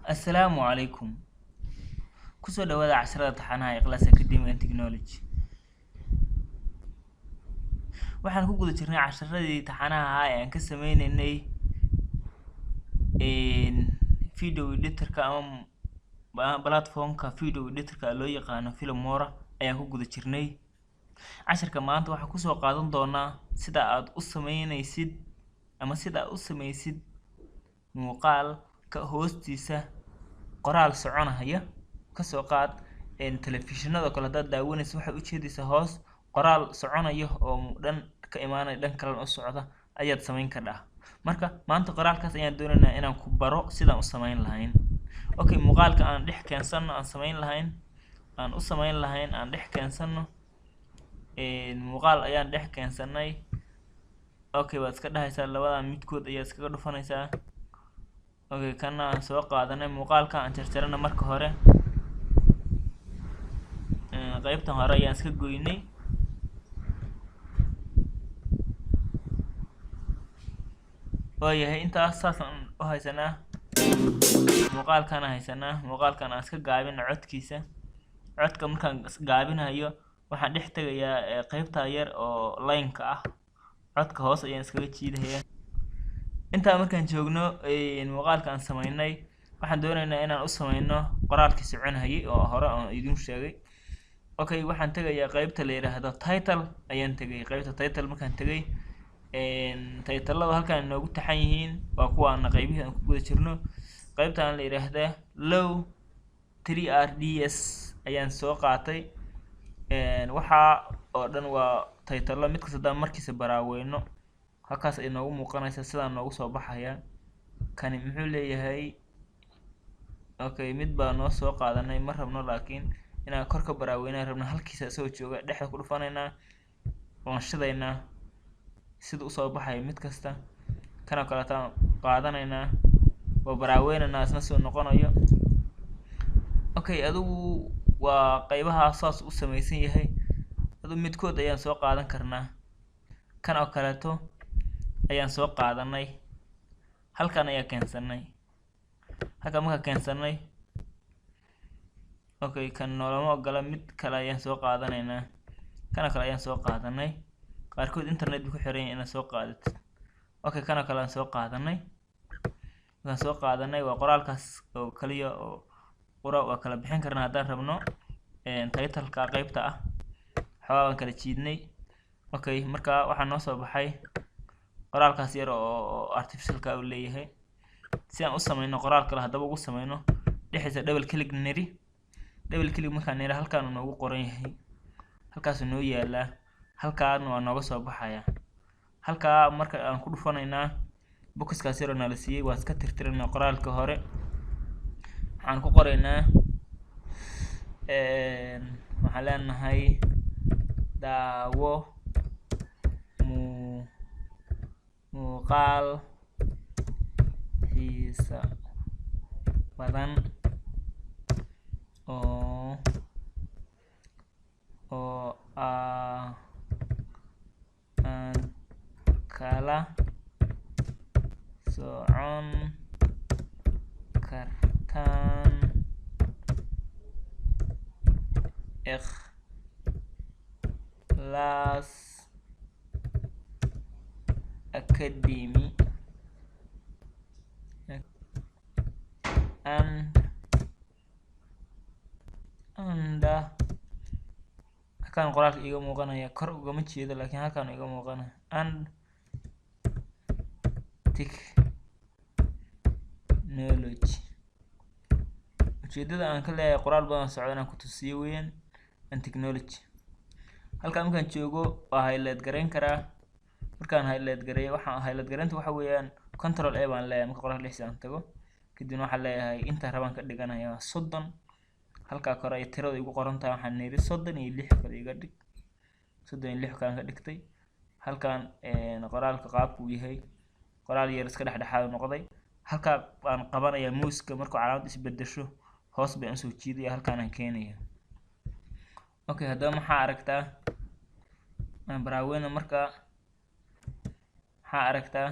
السلام عليكم. kusoo dhawaada casharada taxanaha ee Class Academy and Technology. waxaan ku guda jirnay casharadii taxanaha ee aan ka sameeynay video editor-ka ama platform-ka video editor-ka loo yaqaan Filmora ayaan ku guda jirnay. casharka maanta waxaan ku soo qaadan doonaa sida aad u sameynaysid ama sida aad u sameysid muuqaal ka hoostiisa qoraal soconaya ka soo qaad telefishinada kala daawanaysa waxa u jeedisa hoos qoraal soconayo oo dhan ka imaanay dhan kale u socda ayaad sameyn kartaa. marka maanta qoraalkaas ayaan doonaynaa inaan ku baro sidaan u sameyn lahayn. okay, muuqaalka aan dhex keensano aan sameyn lahayn aan u sameyn lahayn aan dhex keensano muuqaal ayaan dhex keensanay. okay, waad iska dhahaysaa labada midkood ayaa iskaga dhufanaysaa. okay, kana aan soo qaadanay muuqaalka aan jarjarana marka hore qaybtan hore ayaan iska goynay. waayahay intaas saasaan u haysanaa muuqaalkan aan iska gaabino codkiisa. codka markaan gaabinayo waxaan dhex tagayaa qaybta yar oo line-ka ah, codka hoos ayaan iskaga jiidayaa. intaa markaan joogno muuqaalka aan sameynay waxaan doonaynaa inaan u sameyno qoraalkii soconayay oo hore aan idin sheegay. okay, waxaan tagayaa qaybta la yiraahdo title ayaan tagay. qaybta title markaan tagay title-lada halkaan inoogu taxan yihiin waa kuwaana qaybihii aan ku guda jirno. qaybtaan la yiraahdo low 3rds ayaan soo qaatay. waxa oo dhan waa title mid kasta markiisa baraaweyno halkaas ay noogu muuqanaysa sidaan noogu soo baxaya. kani muxuu leeyahay? okay, mid baa noo soo qaadanay ma rabno laakiin inaan kor ka baraaweyna rabno halkiisa soo jooga dhexda ku dhufanaynaa waan shidaynaa sida u soo baxay mid kasta. kana kala taan qaadanaynaa oo baraaweynana isna soo noqonayo. okay, adigu waa qaybaha saas u sameysan yahay. adigu midkood ayaan soo qaadan karnaa. kan oo kaleeto ayaan soo qaadanay halkan ayaa keensanay. halka marka keensanay okay, kan noolama ogola mid kale ayaan soo qaadanaynaa. kana kale ayaan soo qaadanay. qaarkood internet ku xiran yahay inaad soo qaadato. okay, kana kale aan soo qaadanay. waxaan soo qaadanay waa qoraalkaas oo kaliya oo waa kala bixin karnaa haddaan rabno. title-ka qaybta ah xawaan kala jiidnay. okay, marka waxaa noo soo baxay qoraalkaas yar oo artificial-ka uu leeyahay. si aan u sameyno qoraal kale haddaba ugu sameyno dhexdiisa double click niri. double click markaan niri halkaan uu noogu qoran yahay halkaas noo yaalaa halkaan waa nooga soo baxaya. halkaa marka aan ku dhufanaynaa boxkaas yar oo nala siiyay waa iska tirtiranaa qoraalka hore. waxaan ku qoraynaa waxaan leenahay daawo muuqaal xiisa badan oo aan kala socon kartaan Class Academy and halkaan qoraalka iga muuqanaya kor ugama jeedo laakiin halkaan iga muuqanaya and technology. ujeedada aan ka leeyahay qoraal badan socdo inaan ku tusiyo weeyaan and technology. halkaan markaan joogo waa highlight gareyn karaa. markaan highlight gareeyo waxaan highlight gareynta waxa weeyaan control A baan leeyahay marka qoraal dhexdiisa aan tago kadibna waxaan leeyahay inta rabaan ka dhiganayaa 30. halkaa kore ay tirada igu qoran tahay waxaan niri 36 kale iga dhig. 36 kaan ka dhigtay. halkaan qoraalka qaabku yahay qoraal yar iska dhexdhexaad noqday. halkaa aan qabanayaa mouse-ka markuu calaamad isbedesho hoos baan soo jiidaya halkaan aan keenaya. okay, haddaba maxaa aragtaa aan baraaweyna marka maxaa aragtaa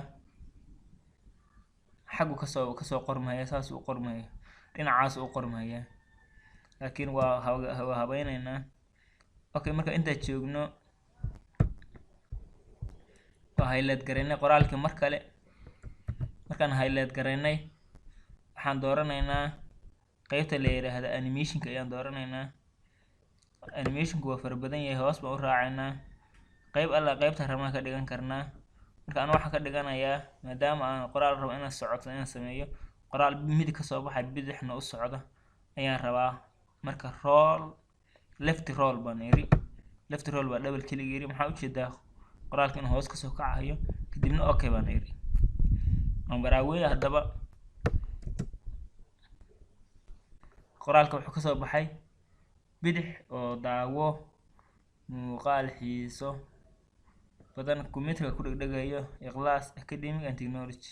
xaggu kasoo qormaya saas u qormaya dhinacaas u qormaya laakiin waa habaynaynaa. Okay, marka inta joogno waa highlight gareynay qoraalkii mar kale. markaan highlight gareynay waxaan dooranaynaa qaybta la yiraahdo animationka ayaan dooranaynaa. animationku waa fara badan yahay, hoos baan u raacaynaa qayb alla qaybta rabnaa ka dhigan karnaa. marka aan waxaan ka dhiganayaa maadaama aan qoraal rabo inaan socoto inaan sameeyo qoraal midig ka soo baxay bidixna u socda ayaan rabaa. marka left roll baan iri, left roll baa double click iri. maxaa ujeedaa qoraalka inuu hoos kasoo kacayo, kadibna okay baan iri. baraaweya haddaba qoraalka wuxuu kasoo baxay bidix oo daawo muuqaal xiiso badan kumeedka ku dhegdhegayo Ikhlas Academic and Technology.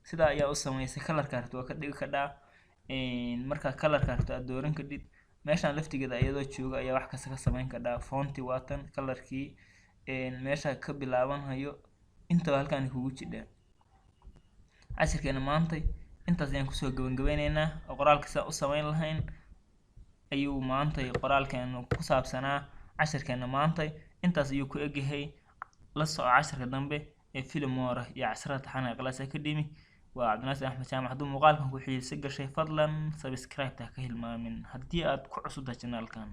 sidaa ayaa u samaysay. kalarka rabto waa ka dhigi kadhaa. marka kalarka rabto aad dooran kadib meeshaan laftigeeda iyadoo jooga ayaa wax kasta ka samayn kadhaa. fonti waatan kalarkii meesha ka bilaabanhayo intaba halkaan kugu jidha. cashirkeena maantay intaas ayaan kusoo gabagabeynaynaa oo qoraalka sida u samayn lahayn ayuu maantay qoraalkeenu ku saabsanaa. cashirkeena maantay intaas ayuu ku egyahay. la soco cashirka dambe ee Filimora iyo casharada taxanaha Ikhlas Academy. waa Cabdinaasir Axmed Jaamac. hadduu muuqaalkan ku xiiso gashay fadlan subscribe ta ka hilmaamin haddii aad ku cusubtahay channelkan.